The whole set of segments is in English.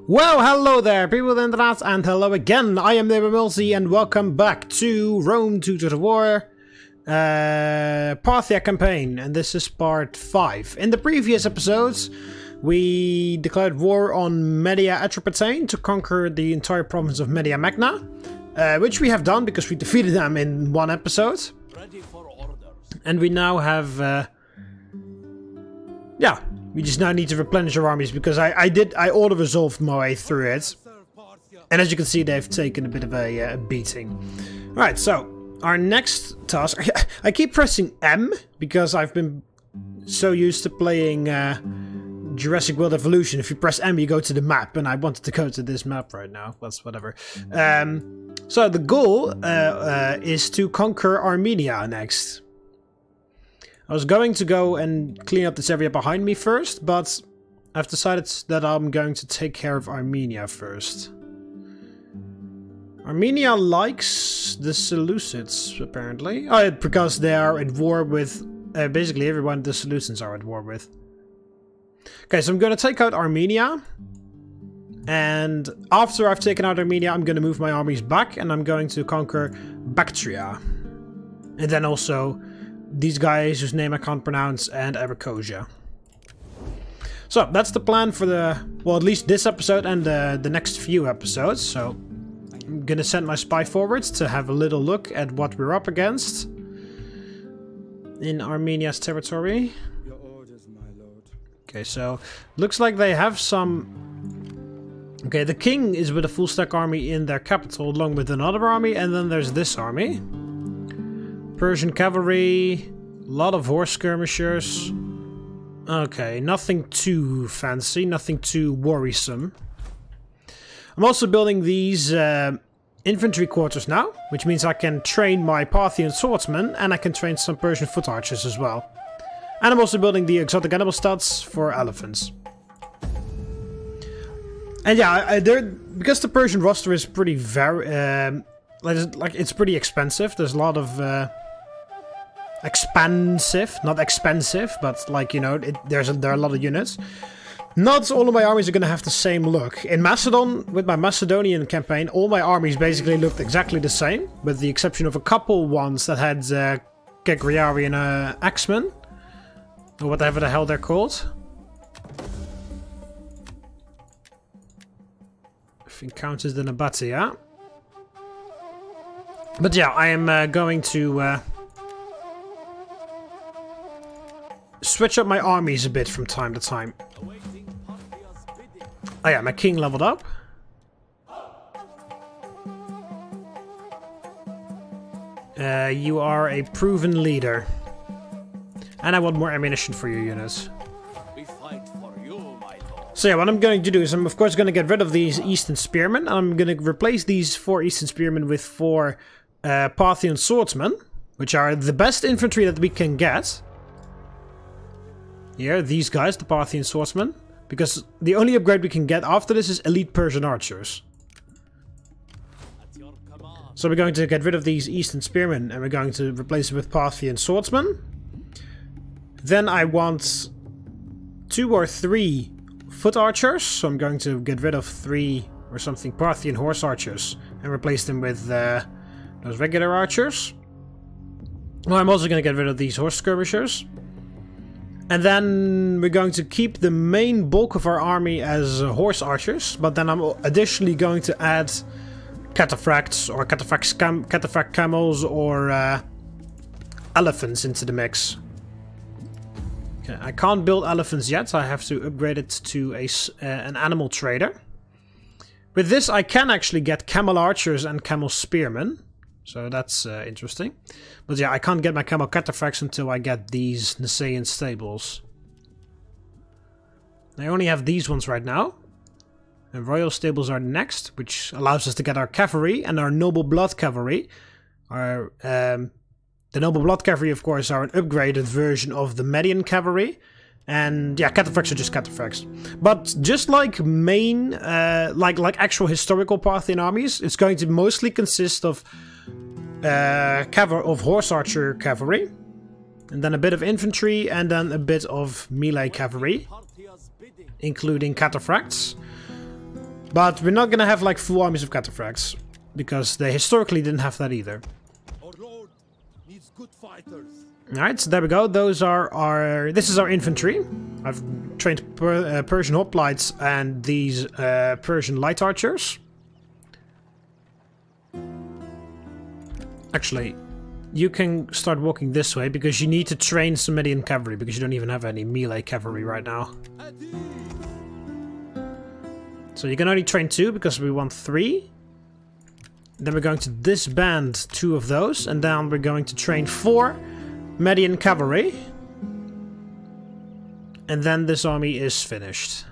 Well, hello there, people of the internet, and hello again. I am TheMBmulti, and welcome back to Rome 2 to the War, Parthia campaign, and this is part 5. In the previous episodes, we declared war on Media Atropatene to conquer the entire province of Media Magna, which we have done because we defeated them in one episode. Ready for orders. And we now have, we just now need to replenish our armies because I auto-resolved my way through it. And as you can see, they've taken a bit of a beating. Alright, so our next task... I keep pressing M because I've been so used to playing Jurassic World Evolution. If you press M, you go to the map, and I wanted to go to this map right now. That's whatever. So the goal is to conquer Armenia next. I was going to go and clean up this area behind me first, but I've decided that I'm going to take care of Armenia first. Armenia likes the Seleucids, apparently. Oh, because they are at war with... basically everyone the Seleucids are at war with. Okay, so I'm going to take out Armenia. And after I've taken out Armenia, I'm going to move my armies back, and I'm going to conquer Bactria. And then also... these guys whose name I can't pronounce, and Aracosia. So, that's the plan for the... well, at least this episode and the next few episodes. So, I'm gonna send my spy forwards to have a little look at what we're up against in Armenia's territory. Your orders, my lord. Okay, so, looks like they have some... okay, the king is with a full stack army in their capital, along with another army, and then there's this army. Persian cavalry, a lot of horse skirmishers. Okay, nothing too fancy, nothing too worrisome. I'm also building these infantry quarters now, which means I can train my Parthian swordsmen, and I can train some Persian foot archers as well. And I'm also building the exotic animal stats for elephants. And yeah, because the Persian roster is pretty like it's pretty expensive. There's a lot of expansive, not expensive, but like, you know, there are a lot of units. Not all of my armies are going to have the same look. In Macedon, with my Macedonian campaign, all my armies basically looked exactly the same, with the exception of a couple ones that had Gegriari and Axemen, or whatever the hell they're called. If it counts as the Nabatea. But yeah, I am going to switch up my armies a bit from time to time. Oh yeah, my king leveled up. You are a proven leader. And I want more ammunition for your units. We fight for you, my lord. So yeah, what I'm going to do is I'm of course going to get rid of these Eastern Spearmen. I'm going to replace these 4 Eastern Spearmen with 4 Parthian swordsmen, which are the best infantry that we can get. Here, these guys, the Parthian swordsmen, because the only upgrade we can get after this is elite Persian archers. So we're going to get rid of these Eastern Spearmen, and we're going to replace them with Parthian swordsmen. Then I want 2 or 3 foot archers, so I'm going to get rid of 3 or something Parthian horse archers and replace them with those regular archers. Well, I'm also going to get rid of these horse skirmishers. And then we're going to keep the main bulk of our army as horse archers. But then I'm additionally going to add cataphracts or cataphract camels or elephants into the mix. Okay, I can't build elephants yet. I have to upgrade it to an animal trader. With this I can actually get camel archers and camel spearmen. So that's interesting. But yeah, I can't get my camel cataphracts until I get these Nicaean stables. I only have these ones right now. And royal stables are next, which allows us to get our cavalry and our noble blood cavalry. The noble blood cavalry, of course, are an upgraded version of the Median cavalry. And yeah, cataphracts are just cataphracts. But just like main, like actual historical Parthian armies, it's going to mostly consist of horse archer cavalry, and then a bit of infantry, and then a bit of melee cavalry, including cataphracts. But we're not gonna have like full armies of cataphracts, because they historically didn't have that either. Our lord needs good fighters. Alright, so there we go. Those are our... This is our infantry. I've trained Persian hoplites and these Persian light archers. Actually, you can start walking this way because you need to train some Median cavalry because you don't even have any melee cavalry right now. So you can only train 2 because we want 3. Then we're going to disband 2 of those, and then we're going to train 4 Median cavalry. And then this army is finished.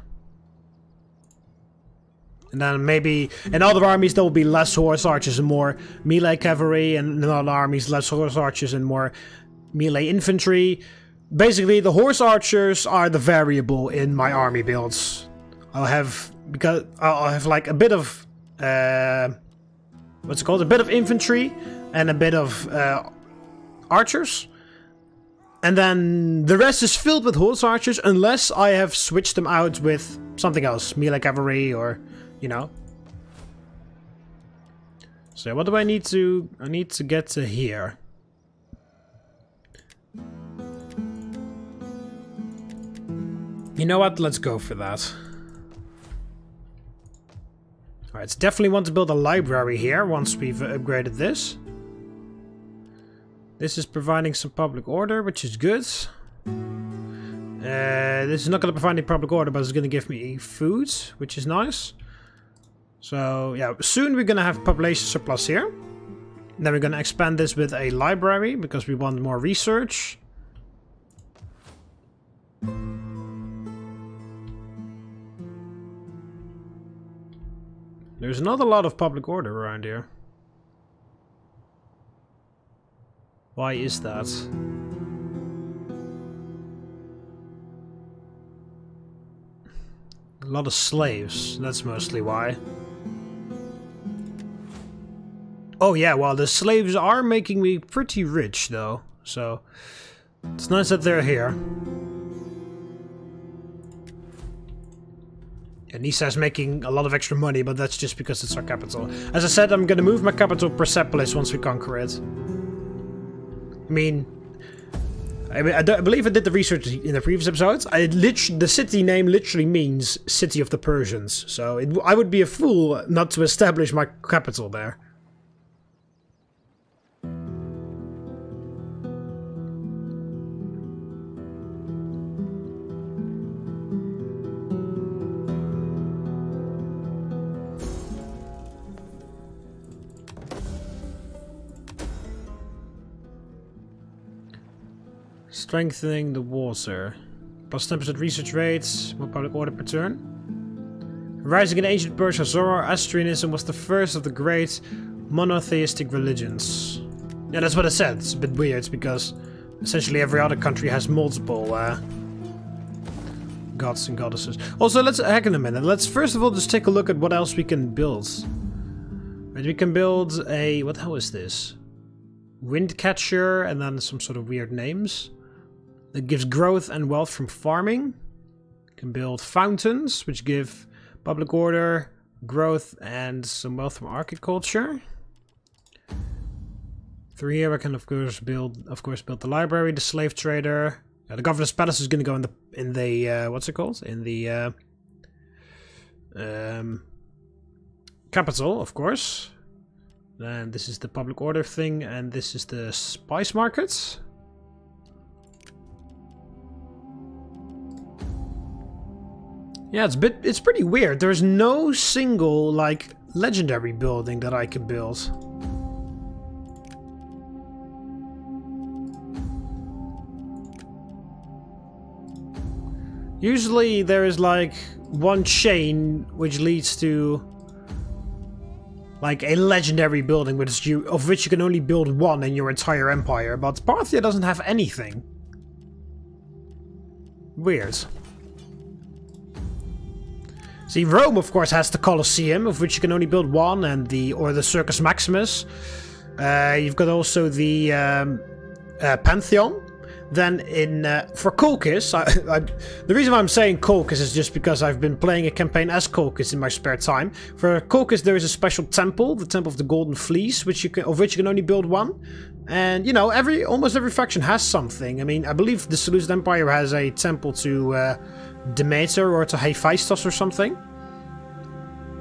And then maybe in other armies there will be less horse archers and more melee cavalry, and in other armies less horse archers and more melee infantry. Basically, the horse archers are the variable in my army builds. I'll have like a bit of what's it called? A bit of infantry and a bit of archers. And then the rest is filled with horse archers unless I have switched them out with something else, melee cavalry or, you know. So what do I need to... I need to get to here. You know what? Let's go for that. Alright, so definitely want to build a library here once we've upgraded this. This is providing some public order, which is good. This is not going to provide any public order, but it's going to give me food, which is nice. So, yeah, soon we're going to have population surplus here. Then we're going to expand this with a library, because we want more research. There's not a lot of public order around here. Why is that? A lot of slaves, that's mostly why. Oh yeah, well the slaves are making me pretty rich though, so it's nice that they're here. And Nisa's making a lot of extra money, but that's just because it's our capital. As I said, I'm gonna move my capital Persepolis once we conquer it. I mean, I believe I did the research in the previous episodes. The city name literally means City of the Persians, so I would be a fool not to establish my capital there. Strengthening the water. Plus 10% research rates, more public order per turn. Rising in ancient Persia, Zoroastrianism was the first of the great monotheistic religions. Yeah, that's what I said. It's a bit weird because essentially every other country has multiple gods and goddesses. Also, let's hang on a minute. Let's first of all just take a look at what else we can build. Right, we can build a... what the hell is this? Windcatcher and then some sort of weird names. That gives growth and wealth from farming. Can build fountains, which give public order, growth, and some wealth from agriculture. Through here, I can of course build the library, the slave trader. The governor's palace is going to go in the what's it called? In the capital, of course. And this is the public order thing, and this is the spice market. Yeah, it's pretty weird. There's no single, like, legendary building that I can build. Usually there is, like, one chain which leads to, like, a legendary building of which you can only build one in your entire empire, but Parthia doesn't have anything. Weird. See, Rome, of course, has the Colosseum, of which you can only build one, and or the Circus Maximus. You've got also the Pantheon. Then in for Colchis, the reason why I'm saying Colchis is just because I've been playing a campaign as Colchis in my spare time. For Colchis, there is a special temple, the Temple of the Golden Fleece, of which you can only build one. And you know, almost every faction has something. I mean, I believe the Seleucid Empire has a temple to Demeter or to Hephaestus or something.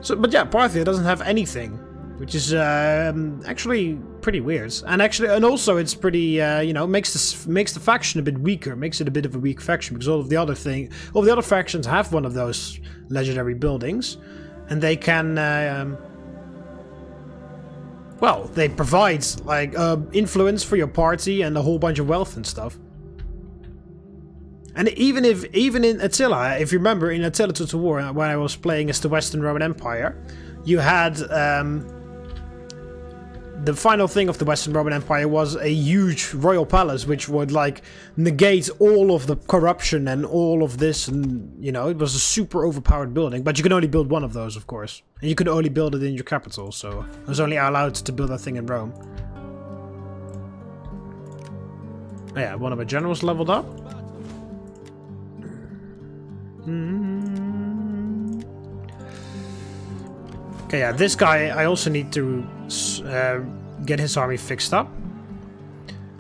So, but yeah, Parthia doesn't have anything, which is actually pretty weird. And also it's pretty, you know, makes the faction a bit weaker, makes it a bit of a weak faction, because all the other factions have one of those legendary buildings, and they can, well, they provide like influence for your party and a whole bunch of wealth and stuff. And even in Attila, if you remember in Attila Total War, when I was playing as the Western Roman Empire, you had the final thing of the Western Roman Empire was a huge royal palace, which would like negate all of the corruption and all of this, and you know, it was a super overpowered building. But you could only build one of those, of course, and you could only build it in your capital. So I was only allowed to build that thing in Rome. Oh, yeah, one of my generals leveled up. Okay, yeah, this guy, I also need to get his army fixed up.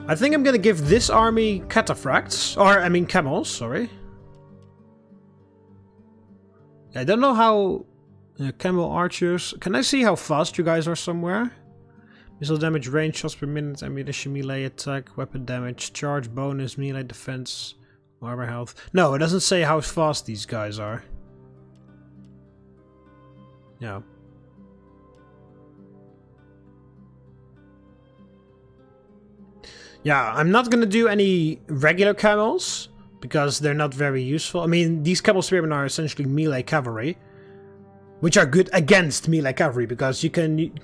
I think I'm gonna give this army cataphracts, or I mean camels, sorry. I don't know how... camel archers... Can I see how fast you guys are somewhere? Missile damage, range shots per minute, ammunition, melee attack, weapon damage, charge, bonus, melee defense, armor health. No, it doesn't say how fast these guys are. No. Yeah, I'm not gonna do any regular camels, because they're not very useful. I mean, these camel spearmen are essentially melee cavalry, which are good against melee cavalry, because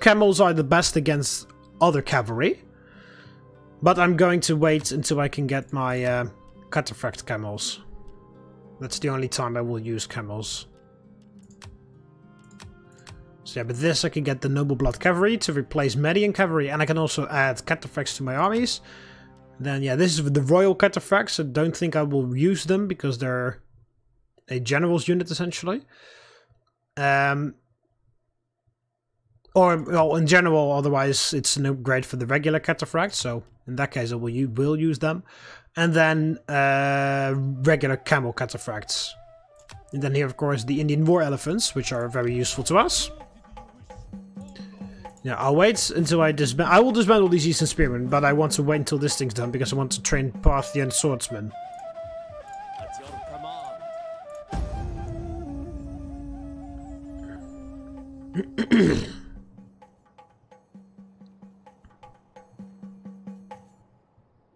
camels are the best against other cavalry. But I'm going to wait until I can get my cataphract camels. That's the only time I will use camels. So yeah, but this I can get the noble blood cavalry to replace Median cavalry, and I can also add cataphracts to my armies. Then yeah, this is the royal cataphracts. I don't think I will use them because they're a general's unit essentially. Or well, in general, otherwise it's an upgrade for the regular cataphracts. So in that case, I will use them. And then regular camel cataphracts. And then here, of course, the Indian war elephants, which are very useful to us. Yeah, I'll wait until I disband. I will dismantle these Eastern Spearmen, but I want to wait until this thing's done because I want to train Parthian swordsmen. At your command.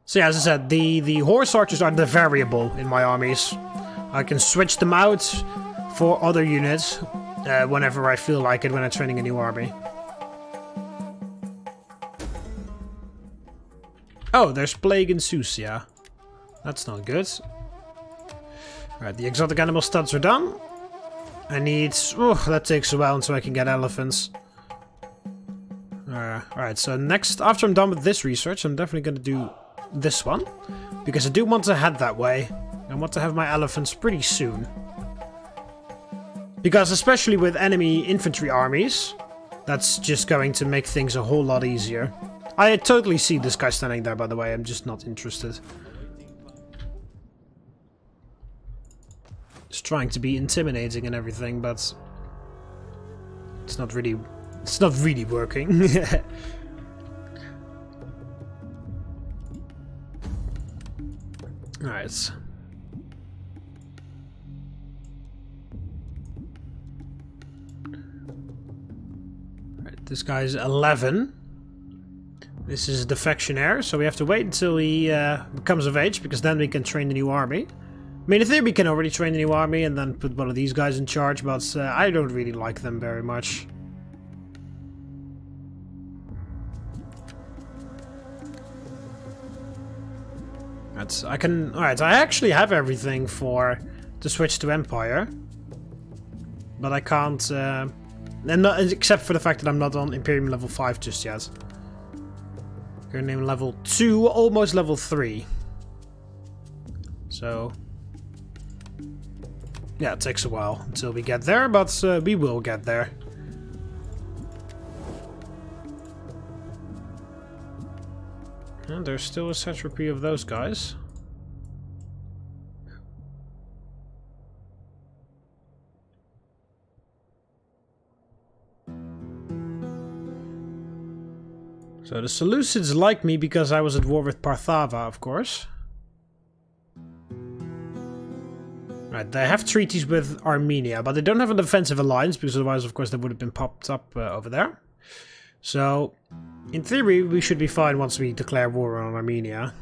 So yeah, as I said, the horse archers are the variable in my armies. I can switch them out for other units whenever I feel like it when I'm training a new army. Oh, there's plague in Susia. That's not good. Alright, the exotic animal studs are done. I need... Oh, that takes a while until I can get elephants. Alright, so next, after I'm done with this research, I'm definitely going to do this one. Because I do want to head that way. I want to have my elephants pretty soon. Because especially with enemy infantry armies, that's just going to make things a whole lot easier. I totally see this guy standing there, by the way. I'm just not interested. Just trying to be intimidating and everything, but it's not really working. Alright. Alright, this guy's 11. This is a defectionaire, so we have to wait until he becomes of age, because then we can train the new army. I mean, in theory we can already train the new army and then put one of these guys in charge, but I don't really like them very much. Alright, I actually have everything to switch to Empire. But I can't, except for the fact that I'm not on Imperium level 5 just yet. Gonna name level 2, almost level 3. So yeah, it takes a while until we get there, but we will get there. And there's still a satrapy of those guys. So the Seleucids like me because I was at war with Parthia, of course. Right, they have treaties with Armenia, but they don't have a defensive alliance, because otherwise, of course, they would have been popped up over there. So, in theory, we should be fine once we declare war on Armenia.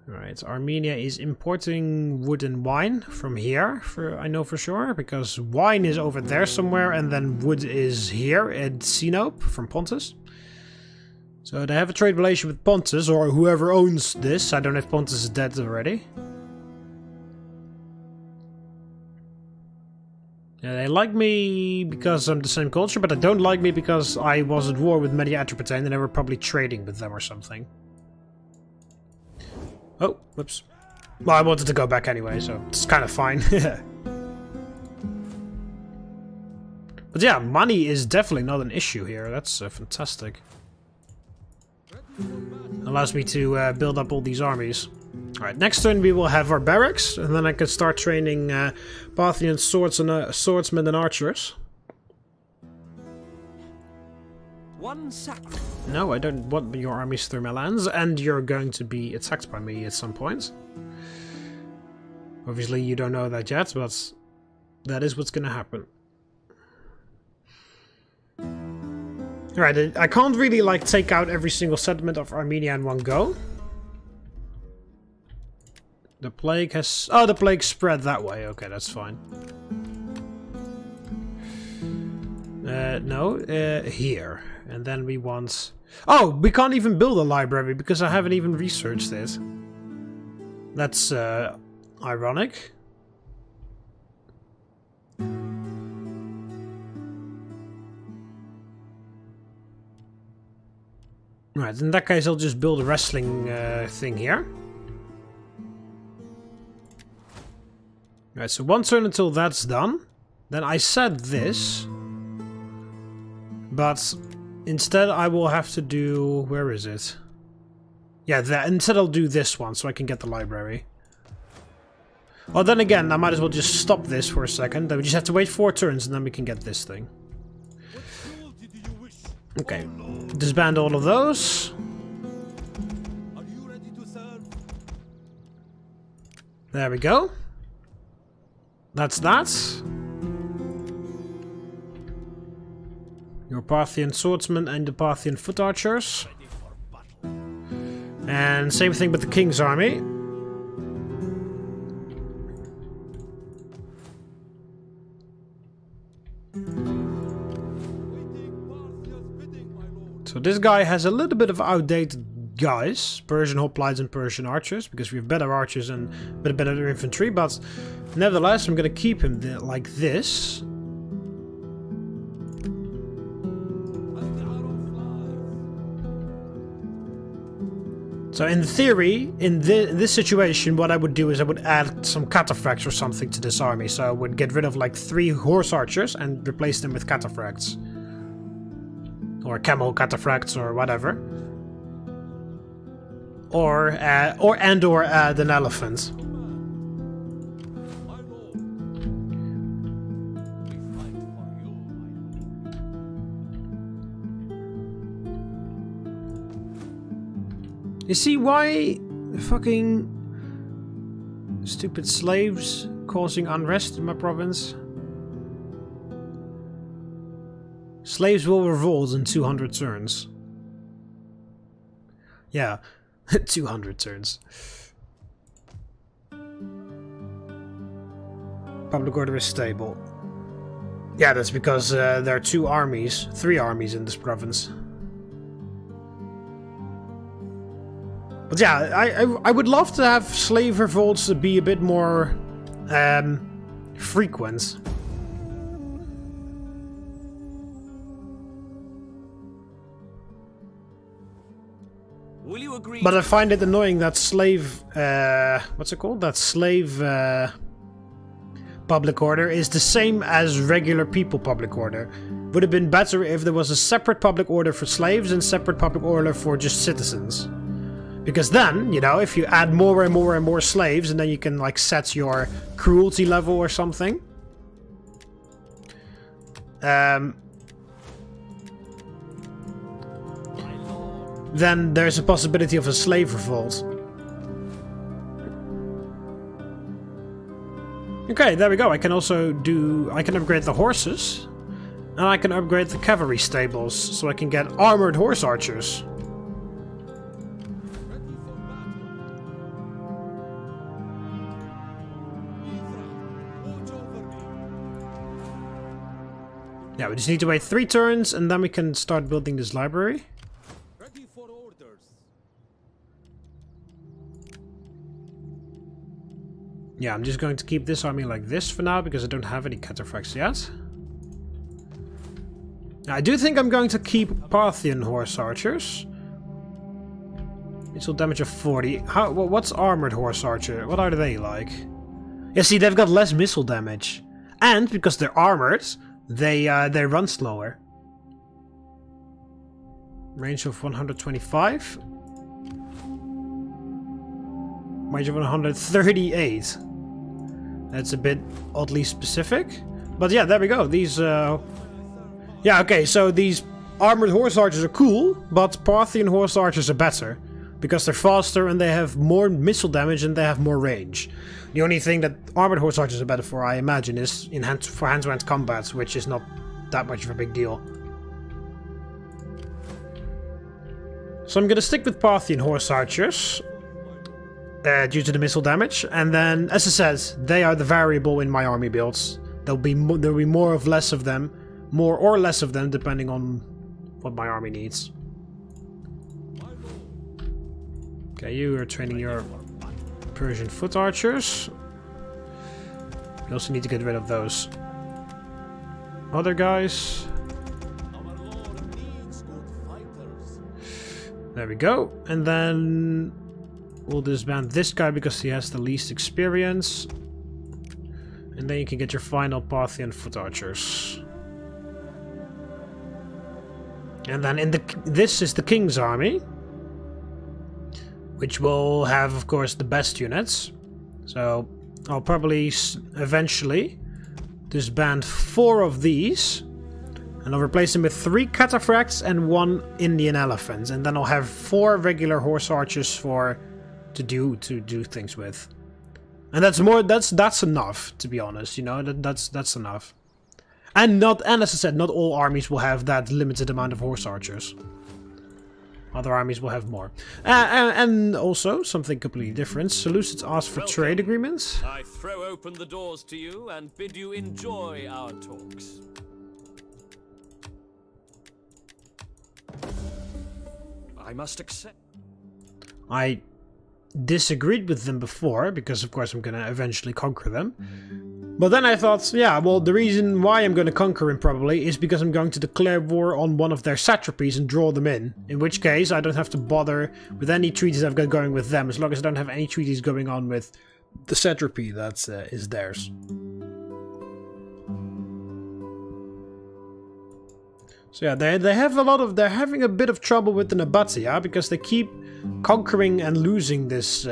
Alright, Armenia is importing wood and wine from here, I know for sure, because wine is over there somewhere, and then wood is here at Sinope from Pontus. So they have a trade relation with Pontus, or whoever owns this. I don't know if Pontus is dead already. Yeah, they like me because I'm the same culture, but they don't like me because I was at war with Media Atropatene and they were probably trading with them or something. Oh, whoops. Well, I wanted to go back anyway, so it's kind of fine. But yeah, money is definitely not an issue here. That's fantastic. Allows me to build up all these armies. Alright, next turn we will have our barracks, and then I can start training Parthian swordsmen and archers. No, I don't want your armies through my lands, and you're going to be attacked by me at some point. Obviously you don't know that yet, but that is what's gonna happen. Alright, I can't really like take out every single settlement of Armenia in one go. The plague has... Oh, the plague spread that way. Okay, that's fine. No, here. And then we want... Oh, we can't even build a library because I haven't even researched it. That's ironic. Right, in that case I'll just build a wrestling thing here. Right, so one turn until that's done. Then I said this. But instead I will have to do... Where is it? Yeah, instead I'll do this one so I can get the library. Well, then again, I might as well just stop this for a second. Then we just have to wait 4 turns and then we can get this thing. Okay, disband all of those. There we go. That's that. Your Parthian swordsmen and the Parthian foot archers. And same thing with the king's army. So this guy has a little bit of outdated guys, Persian hoplites and Persian archers, because we have better archers and a bit better infantry, but nevertheless I'm going to keep him like this. So in theory, in this situation, what I would do is I would add some cataphracts or something to this army. So I would get rid of like 3 horse archers and replace them with cataphracts. Or camel cataphracts or whatever. Or add an elephant. You see why fucking stupid slaves causing unrest in my province? Slaves will revolt in 200 turns. Yeah, 200 turns. Public order is stable. Yeah, that's because there are 3 armies in this province. But yeah, I would love to have slave revolts to be a bit more frequent. Will you agree? But I find it annoying that slave, what's it called? That slave public order is the same as regular people public order. Would have been better if there was a separate public order for slaves and separate public order for just citizens. Because then, you know, if you add more and more and more slaves, and then you can like set your cruelty level or something. Then there's a possibility of a slave revolt. Okay, there we go. I can also I can upgrade the horses. And I can upgrade the cavalry stables, so I can get armored horse archers. Yeah, we just need to wait 3 turns, and then we can start building this library. Ready for orders. Yeah, I'm just going to keep this army like this for now, because I don't have any cataphracts yet. I do think I'm going to keep Parthian horse archers. Missile damage of 40. What's armored horse archer? What are they like? Yeah, see, they've got less missile damage. And, because they're armored, they run slower. Range of 125. Range of 138. That's a bit oddly specific. But yeah, there we go. These, yeah, okay, so these armored horse archers are cool, but Parthian horse archers are better. Because they're faster and they have more missile damage and they have more range. The only thing that armored horse archers are better for, I imagine, is for hand-to-hand combat, which is not that much of a big deal. So I'm gonna stick with Parthian horse archers. Due to the missile damage. And then, as I said, they are the variable in my army builds. There'll be more or less of them, depending on what my army needs. Okay, you are training your Persian foot archers. You also need to get rid of those other guys. There we go. And then we'll disband this guy because he has the least experience. And then you can get your final Parthian foot archers. And then this is the king's army, which will have, of course, the best units. So I'll probably eventually disband 4 of these, and I'll replace them with 3 cataphracts and 1 Indian elephant, and then I'll have 4 regular horse archers to do things with. And that's enough, to be honest. You know, that's enough. And as I said, not all armies will have that limited amount of horse archers. Other armies will have more. And also, something completely different. Seleucids ask for trade agreements. I throw open the doors to you and bid you enjoy our talks. I must accept. I disagreed with them before, because of course I'm gonna eventually conquer them. But then I thought, yeah, well, the reason why I'm going to conquer him probably is because I'm going to declare war on one of their satrapies and draw them in which case I don't have to bother with any treaties I've got going with them, as long as I don't have any treaties going on with the satrapy that is theirs. So yeah, they're having a bit of trouble with the Nabatea, because they keep conquering and losing these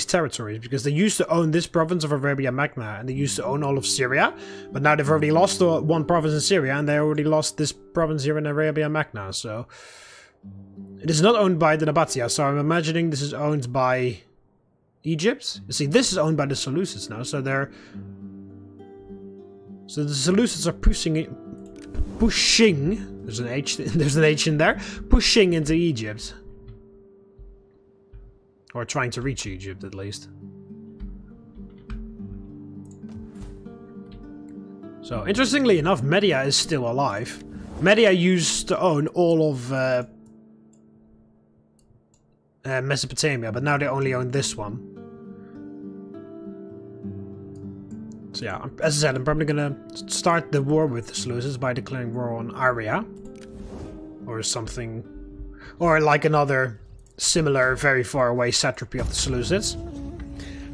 territories, because they used to own this province of Arabia Magna, and they used to own all of Syria, but now they've already lost one province in Syria, and they already lost this province here in Arabia Magna, so it is not owned by the Nabatea, so I'm imagining this is owned by Egypt. You see, this is owned by the Seleucids now, so the Seleucids are pushing, there's an H in there, pushing into Egypt. Or trying to reach Egypt, at least. So, interestingly enough, Media is still alive. Media used to own all of Mesopotamia, but now they only own this one. So yeah, as I said, I'm probably gonna start the war with the Seleucids by declaring war on Aria. Or something. Or like another similar, very far away satrapy of the Seleucids.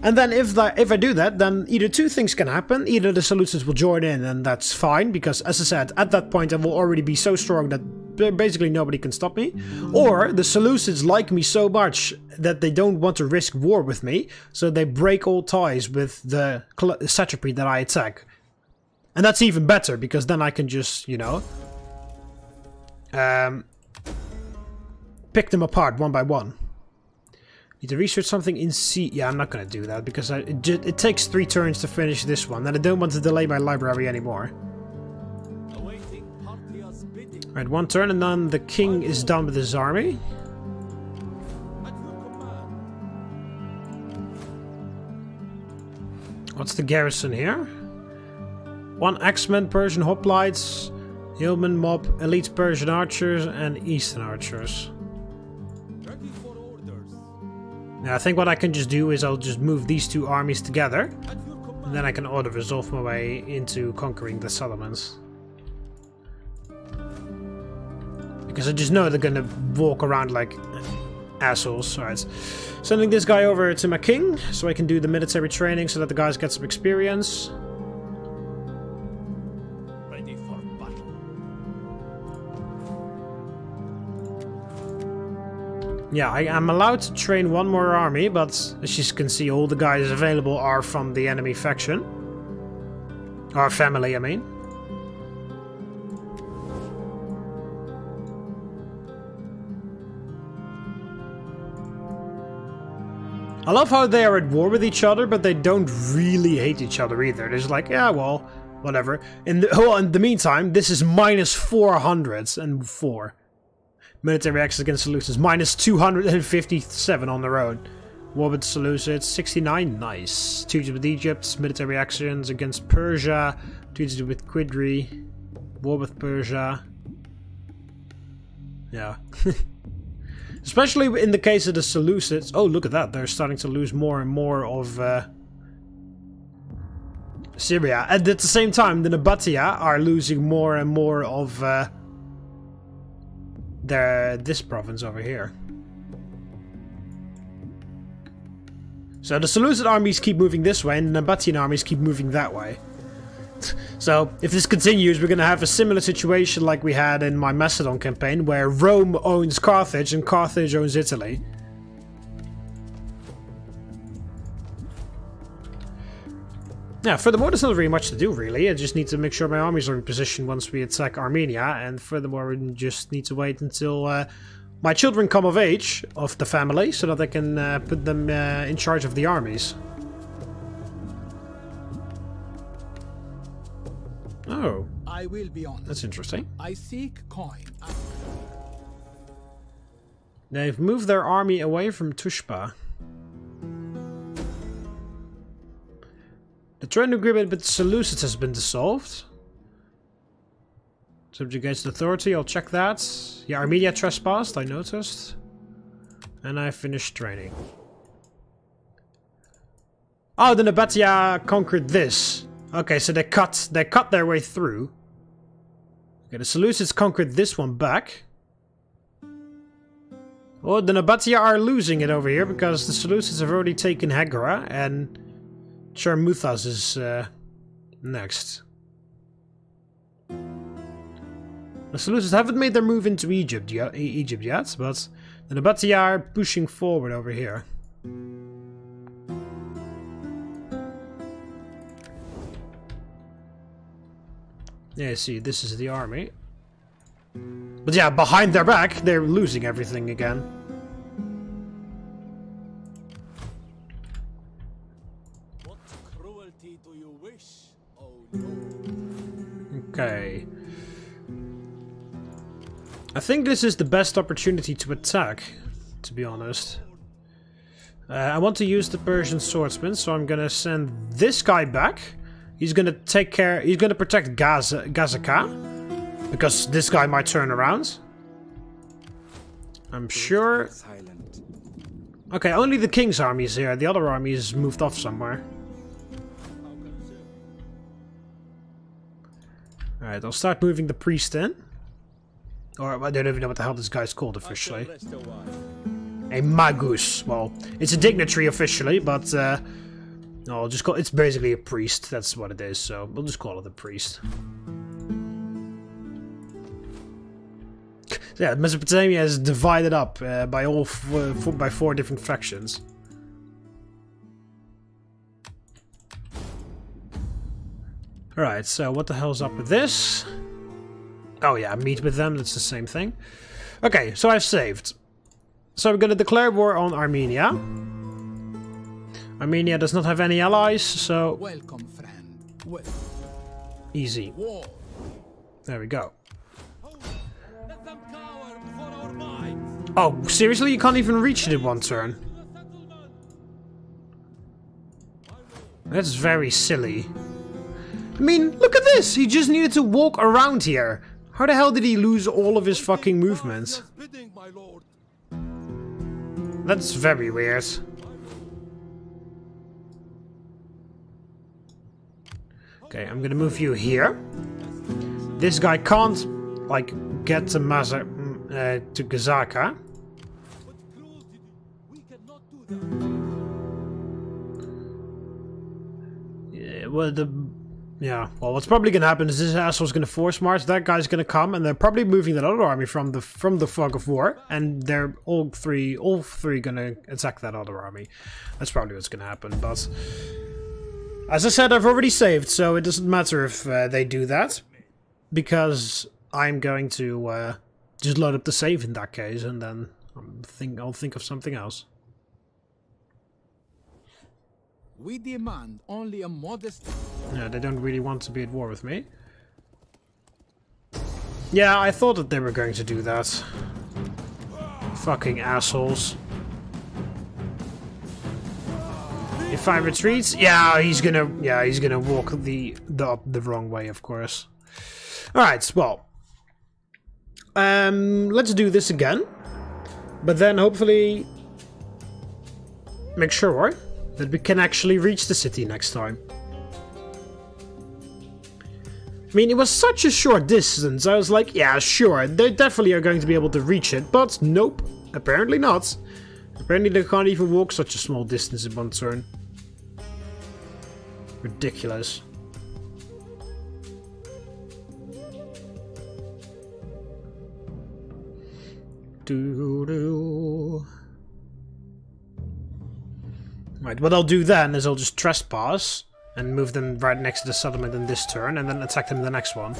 And then if I do that, then either two things can happen. Either the Seleucids will join in, and that's fine, because as I said, at that point I will already be so strong that basically nobody can stop me. Or the Seleucids like me so much that they don't want to risk war with me, so they break all ties with the satrapy that I attack. And that's even better, because then I can just, you know, pick them apart one by one. Need to research something in C. Yeah, I'm not going to do that, because it takes 3 turns to finish this one, and I don't want to delay my library anymore. Alright, 1 turn, and then the king is done with his army. What's the garrison here? 1 Axemen, Persian hoplites, Yeoman mob, elite Persian archers, and Eastern archers. Now I think what I can just do is I'll just move these 2 armies together, and then I can auto-resolve my way into conquering the settlements. Because I just know they're gonna walk around like assholes. Alright, sending this guy over to my king, so I can do the military training so that the guys get some experience. Yeah, I'm allowed to train 1 more army, but as you can see, all the guys available are from the enemy faction. Or family, I mean. I love how they are at war with each other, but they don't really hate each other either. They're just like, yeah, well, whatever. In the meantime, this is minus 404. Military access against Seleucids, minus 257 on the road. War with Seleucids, 69, nice. Treaty with Egypt, military actions against Persia. Treaty with Quidri. War with Persia. Yeah. Especially in the case of the Seleucids. Oh, look at that. They're starting to lose more and more of Syria. And at the same time, the Nabatea are losing more and more of this province over here. So the Seleucid armies keep moving this way, and the Nabatean armies keep moving that way. So if this continues, we're going to have a similar situation like we had in my Macedon campaign, where Rome owns Carthage and Carthage owns Italy. Yeah, furthermore, there's not really much to do, really. I just need to make sure my armies are in position once we attack Armenia, and furthermore, we just need to wait until my children come of age, of the family, so that I can put them in charge of the armies. Oh, I will be honest. That's interesting. I seek coin. They've moved their army away from Tushpa. The trade agreement with the Seleucids has been dissolved. Subjugates authority, I'll check that. Yeah, Armenia trespassed, I noticed. And I finished training. Oh, the Nabatea conquered this. Okay, so they cut their way through. Okay, the Seleucids conquered this one back. Oh, the Nabatea are losing it over here because the Seleucids have already taken Hagara, and Charmuthas is next. The Seleucids haven't made their move into Egypt yet, but the Nabatea are pushing forward over here. Yeah, see, this is the army. But yeah, behind their back, they're losing everything again. What cruelty do you wish, oh Lord? Okay. I think this is the best opportunity to attack, to be honest. I want to use the Persian swordsman, so I'm gonna send this guy back. He's gonna take care. He's gonna protect Gazaka, because this guy might turn around. I'm sure. Okay, only the king's army is here. The other army is moved off somewhere. Alright, I'll start moving the priest in. Or I don't even know what the hell this guy's called officially. A magus. Well, it's a dignitary officially, but no, I'll just call it's basically a priest. That's what it is. So we'll just call it a priest. So yeah, Mesopotamia is divided up by by four different factions. Alright, so what the hell's up with this? Oh yeah, meet with them, that's the same thing. Okay, so I've saved. So we're gonna declare war on Armenia. Armenia does not have any allies, so... Welcome, friend. Easy. War. There we go. Let them cower before our minds. Oh, seriously? You can't even reach it in one turn? That's very silly. I mean, look at this! He just needed to walk around here. How the hell did he lose all of his fucking movement? That's very weird. Okay, I'm gonna move you here. This guy can't, like, get to to Gazaka. Yeah, well, what's probably gonna happen is this asshole's gonna force march. That guy's gonna come, and they're probably moving that other army from the fog of war, and they're all three gonna attack that other army. That's probably what's gonna happen. But as I said, I've already saved, so it doesn't matter if they do that, because I'm going to just load up the save in that case, and then I'll think of something else. We demand only a modest... Yeah, they don't really want to be at war with me. Yeah, I thought that they were going to do that. Fucking assholes. If I retreat, he's gonna walk the wrong way, of course. Alright, well. Let's do this again. But then hopefully make sure that we can actually reach the city next time. I mean, it was such a short distance. I was like, yeah, sure, they definitely are going to be able to reach it, but nope, apparently not. Apparently they can't even walk such a small distance in one turn. Ridiculous. Doo-doo. Right, what I'll do then is I'll just trespass and move them right next to the settlement in this turn, and then attack them in the next one.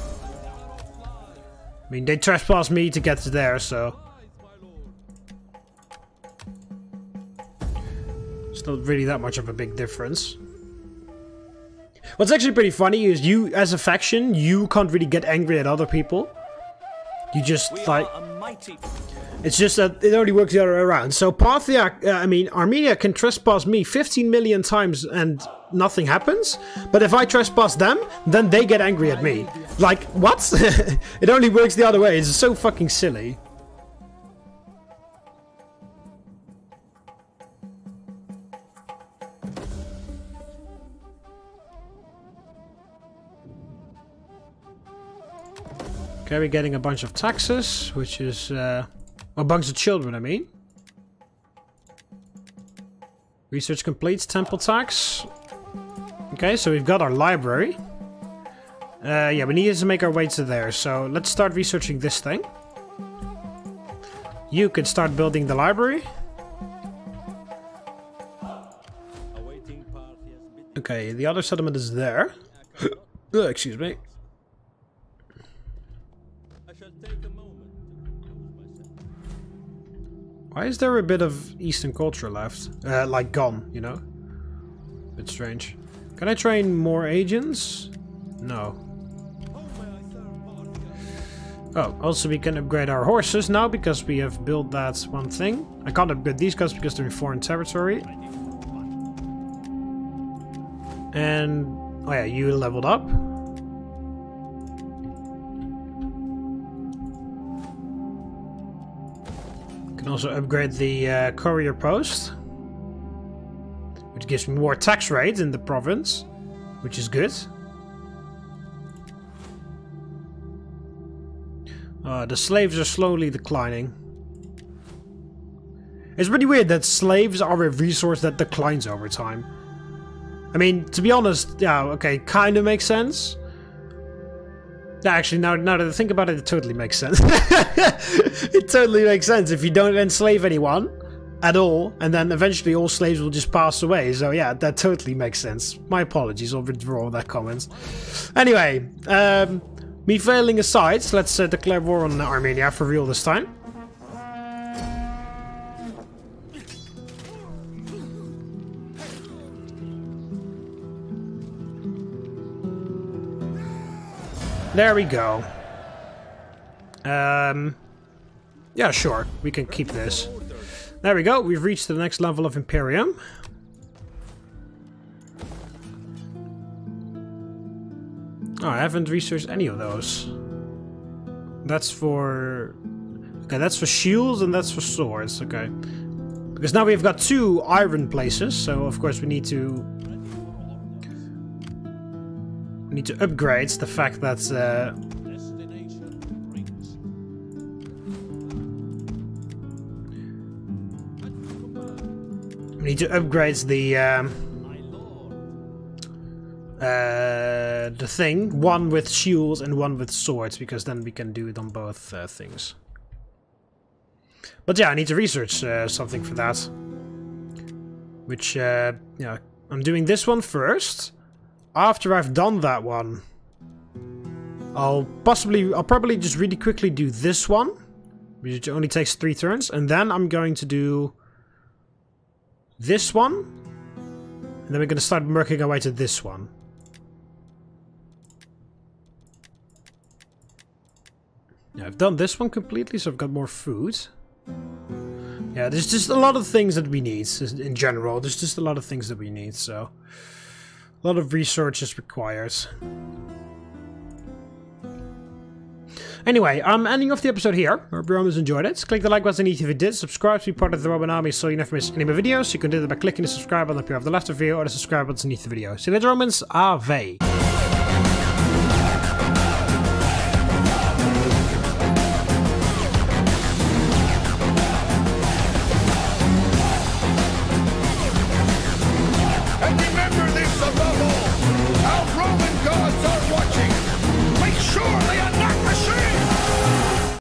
I mean, they trespass me to get to there, so... it's not really that much of a big difference. What's actually pretty funny is you, as a faction, you can't really get angry at other people. You just, like... it's just that it only works the other way around. So Parthia, Armenia can trespass me 15 million times and nothing happens. But if I trespass them, then they get angry at me. Like, what? It only works the other way. It's so fucking silly. Okay, we're getting a bunch of taxes, which is... a bunch of children, I mean. Research complete, temple tax. Okay, so we've got our library. Yeah, we need to make our way to there, so let's start researching this thing. You can start building the library. Okay, the other settlement is there. Excuse me. Why is there a bit of Eastern culture left? Like gone, you know? Bit strange. Can I train more agents? No. Oh, also we can upgrade our horses now because we have built that one thing. I can't upgrade these guys because they're in foreign territory. And... oh yeah, you leveled up. Can also upgrade the courier post, which gives me more tax rate in the province, which is good. The slaves are slowly declining. It's pretty weird that slaves are a resource that declines over time. I mean, to be honest, yeah, okay, kind of makes sense. Actually, now that I think about it, it totally makes sense. It totally makes sense if you don't enslave anyone at all, and then eventually all slaves will just pass away. So yeah, that totally makes sense. My apologies, I'll withdraw that comment. Anyway, me failing aside, let's declare war on Armenia for real this time. There we go. Yeah, sure. We can keep this. There we go. We've reached the next level of Imperium. Oh, I haven't researched any of those. That's for... Okay, that's for shields and that's for swords. Okay. Because now we've got 2 iron places, so of course we need to... We need to upgrade the fact that we need to upgrade the thing, one with shields and one with swords, because then we can do it on both things. But yeah, I need to research something for that. Which yeah, I'm doing this one first. After I've done that one, I'll probably just really quickly do this one, which only takes 3 turns, and then I'm going to do this one, and then we're going to start working our way to this one. Yeah, I've done this one completely, so I've got more food. Yeah, there's just a lot of things that we need in general. There's just a lot of things that we need, so... A lot of research is required. Anyway, I'm ending off the episode here. I hope you almost enjoyed it. Click the like button if you did. Subscribe to be part of the TheMBmulti so you never miss any of my videos. You can do that by clicking the subscribe button up here on the left of the video or the subscribe button beneath the video. See you later, Romans. Ave.